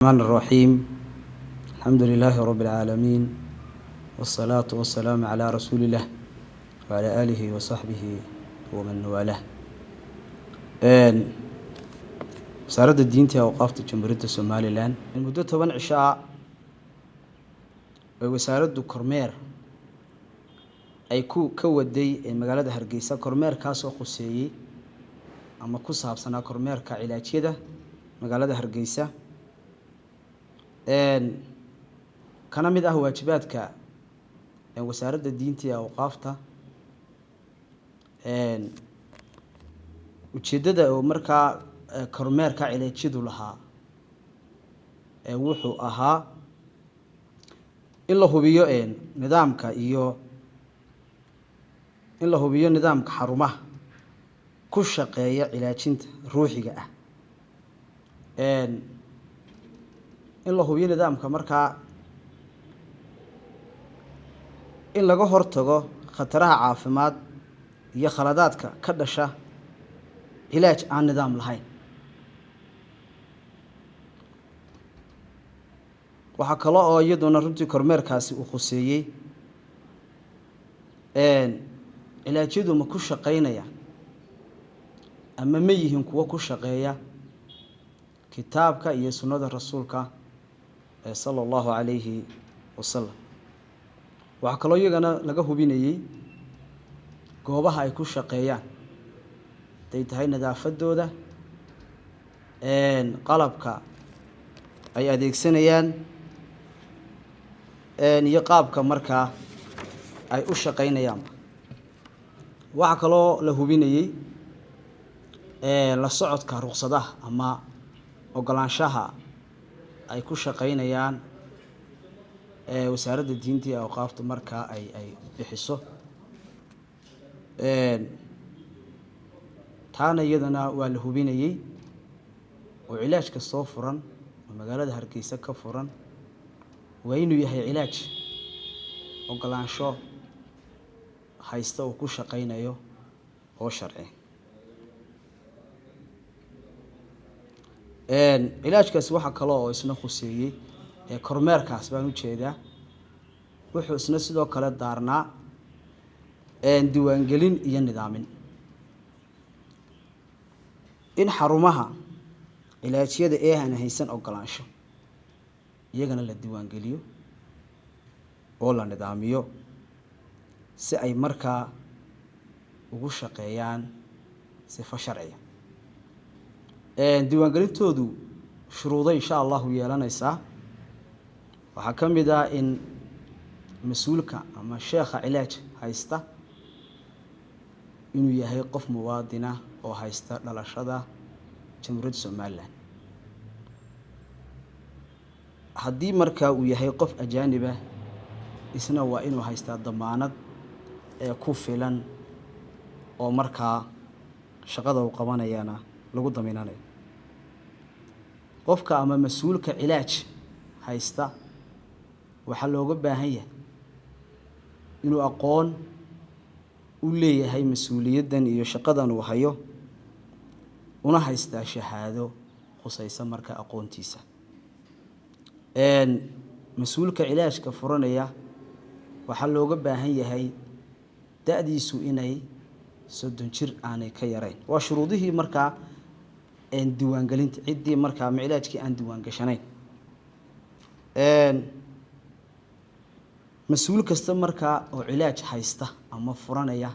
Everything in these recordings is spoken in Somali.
الرحمن الرحيم. الحمد لله رب العالمين، والصلاة والسلام على رسول الله وعلى آله وصحبه ومن والاه. وزارة الدين وقافة جمهورية الصوماليلاند مدة 10 عشاء وزارة كورمير ay ka waday magaalada Hargeysa kormeerkaas oo khuseeyay ama ku saabsanaa kormeerka cilaajyada magaalada Hargeysa kana mid ah waajibaadka wasaaradda diinta iyo awqaafta ujeedada oo markaa kormeerka cilaajyadu lahaa wuxuu ahaa in la hubiyo nidaamka iyo in la hubiyo nidaamka xarumaha ku shaqeeya cilaajinta ruuxiga ah in la hubiyo nidaamka markaa in laga hortago khataraha caafimaad iyo khaladaadka ka dhasha cilaaj aan nidaam lahayn. waxa kale oo iyaduna runtii kormeerkaasi uu khuseeyay cilaajyadu ma ku shaqeynaya ama ma yihiin kuwa ku shaqeeya kitaabka iyo sunnada rasuulka sallallahu alayhi wasallam. waxa kale oo iyagana laga hubinayay goobaha ay ku shaqeeyaan ay tahay nadaafadooda qalabka ay adeegsanayaan iyo qaabka markaa ay u shaqeynayaan. waxa kale oo la hubinayay la socodka ruqsadaha ama ogolaanshaha ay ku shaqeynayaan wasaaradda diinta iyo awqaafta markaa ay bixiso taana iyadana waa la hubinayay oo cilaaj kastoo furan oo magaalada Hargeysa ka furan waa inuu yahay cilaaj ogolaansho haysta oo ku shaqeynayo oo sharci. cilaajkaas waxa kale oo isna khuseeyay kormeerkaas baan u jeedaa wuxuu isna sidoo kale daarnaa diiwaangelin iyo nidaamin in xarumaha cilaajyada aan haysan ogolaansho iyagana la diiwaangeliyo oo la nidaamiyo si ay markaa ugu shaqeeyaan sifo sharciya. diiwaangelintoodu shuruudo insha Allah yeelanaysa waxa kamid ah in mas'uulka ama sheekha cilaaj haysta inuu yahay qof muwaadin ah oo haysta dhalashada Jamhuuriyadda Soomaaliland. haddii markaa uu yahay qof ajaanib ah isna waa inuu haystaa damaanad ku filan oo markaa shaqada uu qabanayana lagu daminaanayo. qofka ama mas'uulka cilaaj haysta waxa looga baahan yahay inuu aqoon u leeyahay mas'uuliyadan iyo shaqadan uu hayo una haysta shahaado khusaysa marka aqoontiisa. mas'uulka cilaajka furanaya waxa looga baahan yahay da'diisu inay 30 jir aanay ka yareyn. waa shuruudihii markaa diiwaangelinta cidii markaa cilaajkii aan diiwaan gashanayn. mas'uul kasta markaa oo cilaaj haysta ama furanaya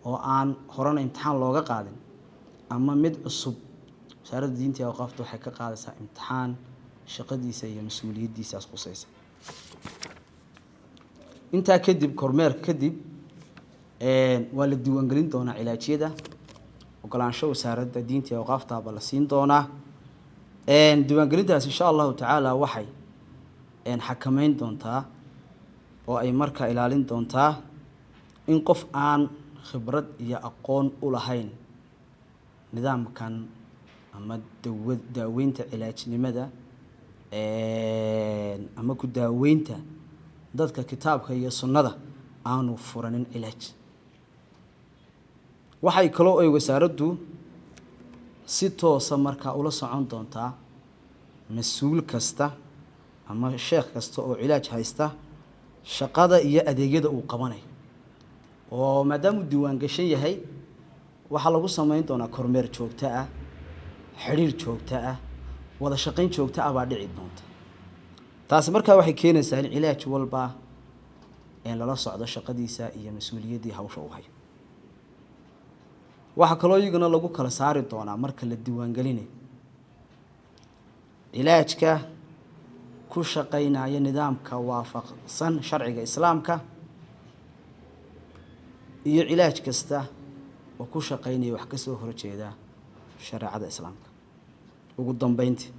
oo aan horena imtixaan looga qaadin ama mid cusub wasaaradda diinta iyo awqaafta waxay ka qaadaysaa imtixaan shaqadiisa iyo mas'uuliyadiisa khusaysa. intaa kadib kormeerka kadib waa la diiwaangelin doonaa cilaajyada ogolaansho wasaaradda diinta iyo awqaafta baa la siin doonaa. diiwaangelintaas insha Allah tacaala waxay xakameyn doontaa oo ay markaa ilaalin doontaa in qof aan khibrad iyo aqoon u lahayn nidaamkan ama daaweynta cilaajnimada ama ku daaweynta dadka kitaabka iyo sunnada aanu furanin cilaaj. waxay kale oo wasaaraddu si toos ah markaa ula socon doontaa mas-uul kasta ama sheekh kasta oo cilaaj haysta shaqada iyo adeegyada uu qabanayo oo maadaama diiwaan gashan yahay waxaa lagu samayn doonaa kormeer joogto ah xiriir joogto ah wada shaqayn joogto ah baa dhici doonta taasi markaa waxay keenaysaa in cilaaj walba lala socdo shaqadiisa iyo mas-uuliyaddii hawsha uu hayo waxaa kaloo iyagana lagu kala saari doonaa marka la diiwaan gelinayo cilaajka ku shaqaynaya nidaamka waafaqsan sharciga islaamka iyo cilaaj kasta oo ku shaqaynaya wax ka soo horjeeda shareecada islaamka ugu dambeyntii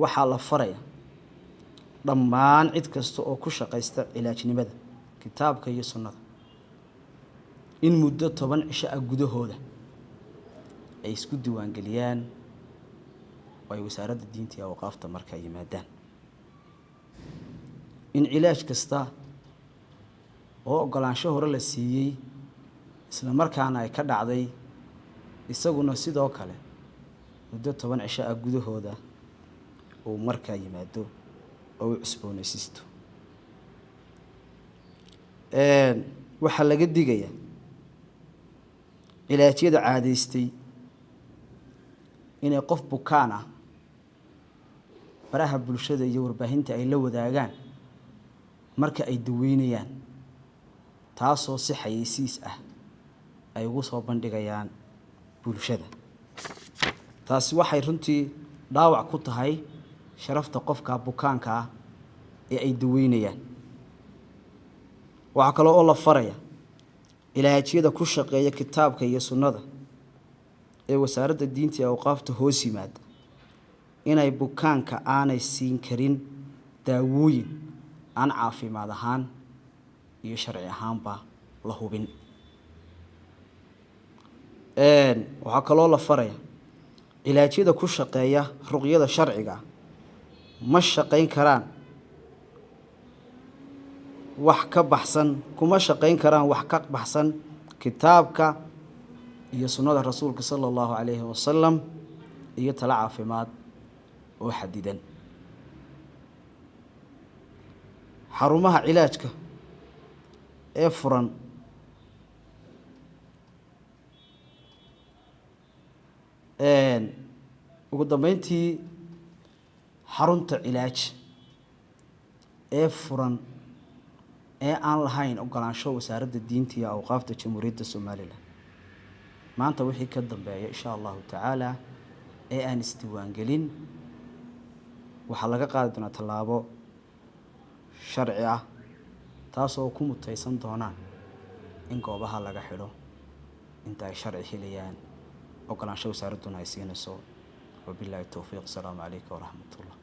waxaa la faraya dhammaan cid kasta oo ku shaqaysta cilaajnimada kitaabka iyo sunnada in muddo 10 cisho ah gudahooda ay isku diiwaan geliyaan oo ay wasaaradda diinta iyo awqaafta markaa yimaadaan in cilaaj kasta oo ogolaansho hore la siiyey isla markaana ay ka dhacday isaguna sidoo kale muddo 10 cisho ah gudahooda uu markaa yimaado oo uu cusboonaysiisto waxaa laga digayaa cilaajyada caadaystay inay qof bukaan ah baraha bulshada iyo warbaahinta ay la wadaagaan marka ay daweynayaan taasoo si xayeysiis ah ay ugu soo bandhigayaan bulshada taasi waxay runtii dhaawac ku tahay sharafta qofka bukaanka ah ee ay daweynayaan waxa kale oo la faraya cilaajyada ku shaqeeya kitaabka iyo sunnada ee wasaaradda diinta iyo awqaafta hoos yimaada inay bukaanka aanay siin karin daawooyin aan caafimaad ahaan iyo sharci ahaanba la hubin waxaa kaloo la faraya cilaajyada ku shaqeeya ruqyada sharciga ma shaqayn karaan wax ka baxsan kuma shaqayn karaan wax ka baxsan kitaabka iyo sunnada rasuulka sallallahu alayhi wasallam iyo tala caafimaad oo xadidan xarumaha cilaajka ee furan ugu dambeyntii xarunta cilaaj ee furan ee aan lahayn ogolaansho wasaaradda diinta iyo awqaafta jamhuuriyadda Soomaaliland maanta wixii ka dambeeya insha Allah taala ee aan isdiiwaan gelin waxa laga qaadi doonaa talaabo sharci ah taasoo ku mutaysan doonaan in goobaha laga xidho inta ay sharci helayaan ogolaansho wasaaraddu ay siinayso wabillahi tawfiiq. Assalamu alaykum wa rahmatullah.